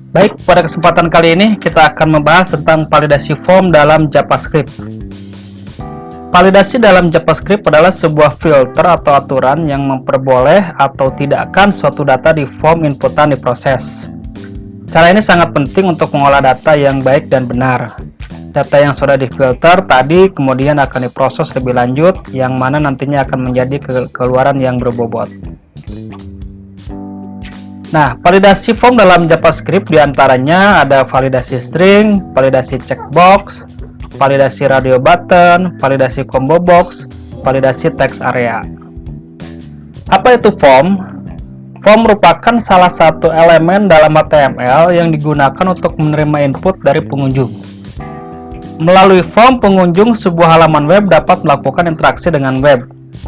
Baik, pada kesempatan kali ini kita akan membahas tentang validasi form dalam JavaScript. Validasi dalam JavaScript adalah sebuah filter atau aturan yang memperboleh atau tidakkan suatu data di form inputan diproses. Cara ini sangat penting untuk mengolah data yang baik dan benar. Data yang sudah difilter tadi kemudian akan diproses lebih lanjut, yang mana nantinya akan menjadi keluaran yang berbobot. Nah, validasi form dalam JavaScript diantaranya ada validasi string, validasi checkbox, validasi radio button, validasi combo box, validasi text area. Apa itu form? Form merupakan salah satu elemen dalam HTML yang digunakan untuk menerima input dari pengunjung. Melalui form, pengunjung sebuah halaman web dapat melakukan interaksi dengan web.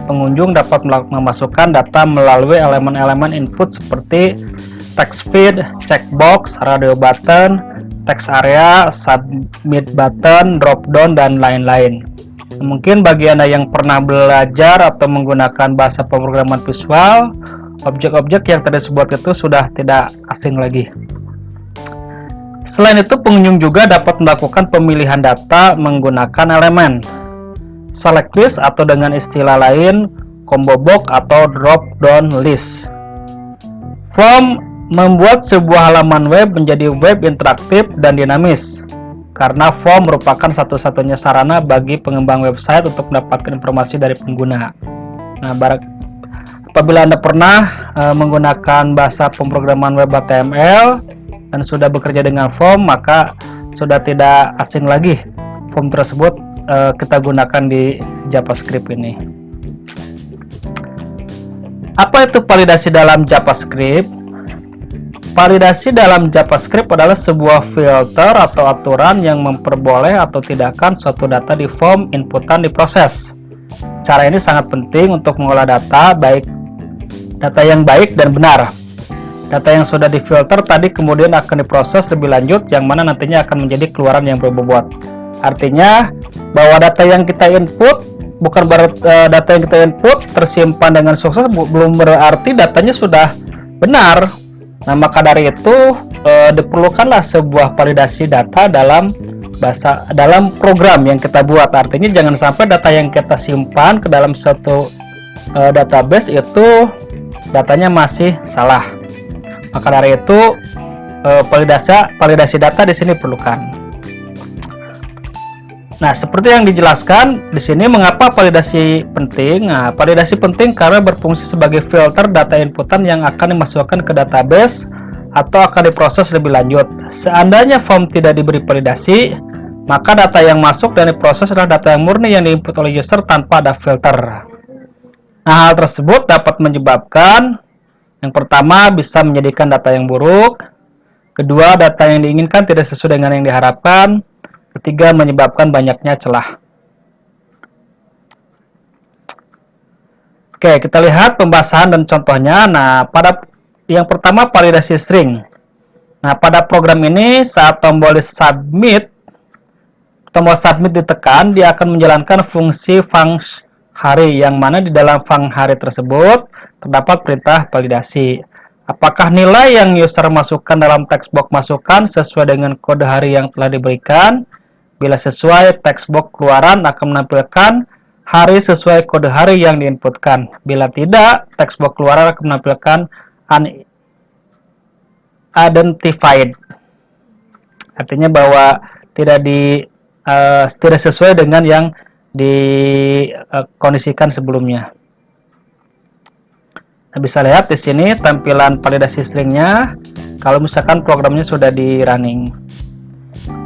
Pengunjung dapat memasukkan data melalui elemen-elemen input seperti text feed, checkbox, radio button, text area, submit button, drop down, dan lain-lain. Mungkin bagi Anda yang pernah belajar atau menggunakan bahasa pemrograman visual, objek-objek yang tadi disebut itu sudah tidak asing lagi. Selain itu, pengunjung juga dapat melakukan pemilihan data menggunakan elemen select list atau dengan istilah lain combo box atau drop down list. Form membuat sebuah halaman web menjadi web interaktif dan dinamis, karena form merupakan satu-satunya sarana bagi pengembang website untuk mendapatkan informasi dari pengguna. Nah, apabila Anda pernah menggunakan bahasa pemrograman web HTML dan sudah bekerja dengan form, maka sudah tidak asing lagi form tersebut kita gunakan di JavaScript ini. Apa itu validasi dalam JavaScript? Validasi dalam JavaScript adalah sebuah filter atau aturan yang memperboleh atau tidakkan suatu data di form inputan diproses. Cara ini sangat penting untuk mengolah data yang baik dan benar. Data yang sudah difilter tadi kemudian akan diproses lebih lanjut, yang mana nantinya akan menjadi keluaran yang berbobot. Artinya bahwa data yang kita input data yang kita input tersimpan dengan sukses belum berarti datanya sudah benar. Nah, maka dari itu diperlukanlah sebuah validasi data dalam program yang kita buat. Artinya jangan sampai data yang kita simpan ke dalam suatu database itu datanya masih salah. Maka dari itu validasi data di sini diperlukan. Nah, seperti yang dijelaskan di sini, mengapa validasi penting? Nah, validasi penting karena berfungsi sebagai filter data inputan yang akan dimasukkan ke database atau akan diproses lebih lanjut. Seandainya form tidak diberi validasi, maka data yang masuk dan diproses adalah data yang murni yang diinput oleh user tanpa ada filter. Nah, hal tersebut dapat menyebabkan yang pertama bisa menjadikan data yang buruk, kedua data yang diinginkan tidak sesuai dengan yang diharapkan, ketiga menyebabkan banyaknya celah. Oke, kita lihat pembahasan dan contohnya. Nah, pada yang pertama validasi string. Nah, pada program ini saat tombol submit ditekan, dia akan menjalankan fungsi function hari, yang mana di dalam function hari tersebut terdapat perintah validasi. Apakah nilai yang user masukkan dalam text box masukkan sesuai dengan kode hari yang telah diberikan? Bila sesuai, text box keluaran akan menampilkan hari sesuai kode hari yang diinputkan. Bila tidak, text box keluaran akan menampilkan unidentified. Artinya bahwa tidak sesuai dengan yang dikondisikan sebelumnya. Nah, bisa lihat di sini tampilan validasi stringnya kalau misalkan programnya sudah di running.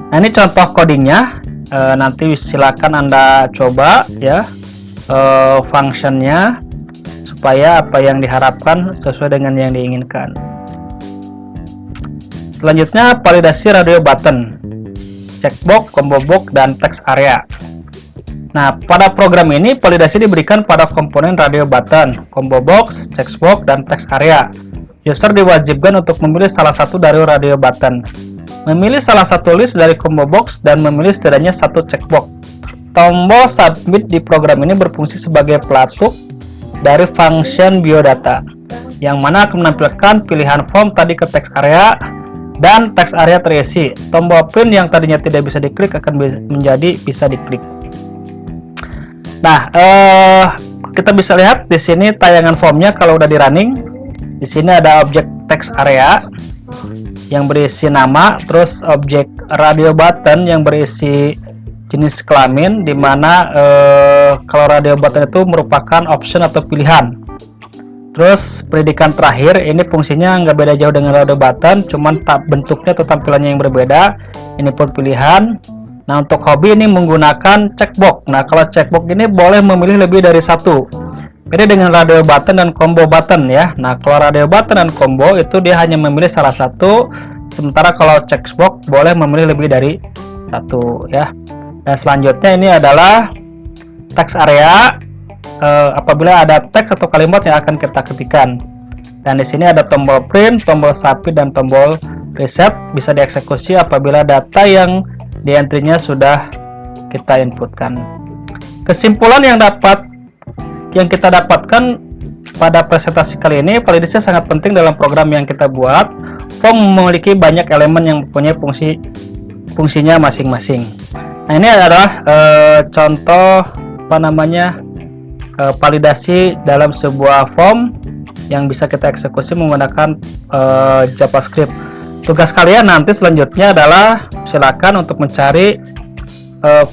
Nah, ini contoh codingnya. Nanti silakan Anda coba ya functionnya supaya apa yang diharapkan sesuai dengan yang diinginkan. Selanjutnya validasi radio button, checkbox, combo box, dan text area. Nah, pada program ini validasi diberikan pada komponen radio button, combo box, checkbox, dan text area. User diwajibkan untuk memilih salah satu dari radio button, memilih salah satu list dari combo box, dan memilih setidaknya satu checkbox. Tombol submit di program ini berfungsi sebagai pelatuk dari function biodata, yang mana akan menampilkan pilihan form tadi ke text area dan teks area terisi. Tombol print yang tadinya tidak bisa diklik akan menjadi bisa diklik. Nah, kita bisa lihat di sini tayangan formnya kalau udah di running. Di sini ada objek teks area yang berisi nama, terus objek radio button yang berisi jenis kelamin, dimana kalau radio button itu merupakan option atau pilihan. Terus pendidikan terakhir ini fungsinya nggak beda jauh dengan radio button, cuman bentuknya atau tampilannya yang berbeda. Ini pun pilihan. Nah, untuk hobi ini menggunakan checkbox. Nah, kalau checkbox ini boleh memilih lebih dari satu. Beda dengan radio button dan combo button ya. Nah, kalau radio button dan combo itu dia hanya memilih salah satu, sementara kalau checkbox boleh memilih lebih dari satu ya. Dan selanjutnya ini adalah teks area. Apabila ada teks atau kalimat yang akan kita ketikkan. Dan di sini ada tombol print, tombol submit, dan tombol reset. Bisa dieksekusi apabila data yang di entry-nya sudah kita inputkan. Kesimpulan yang kita dapatkan pada presentasi kali ini, validasi sangat penting dalam program yang kita buat. Form memiliki banyak elemen yang mempunyai fungsinya masing-masing. Nah, ini adalah contoh validasi dalam sebuah form yang bisa kita eksekusi menggunakan JavaScript. Tugas kalian nanti selanjutnya adalah silakan untuk mencari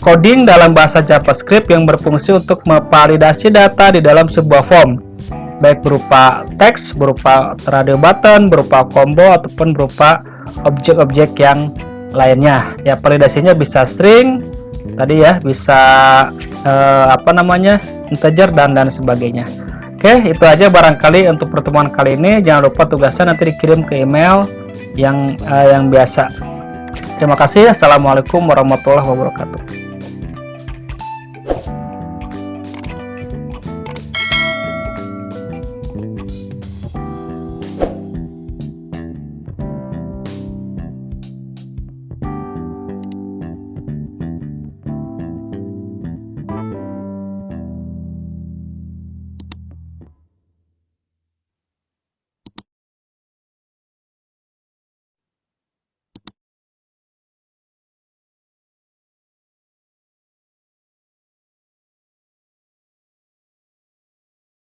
coding dalam bahasa JavaScript yang berfungsi untuk memvalidasi data di dalam sebuah form, baik berupa teks, berupa radio button, berupa combo, ataupun berupa objek-objek yang lainnya. Ya, validasinya bisa string tadi ya, bisa integer dan sebagainya. Oke, itu aja barangkali untuk pertemuan kali ini. Jangan lupa tugasnya nanti dikirim ke email yang biasa. Terima kasih. Assalamualaikum warahmatullahi wabarakatuh.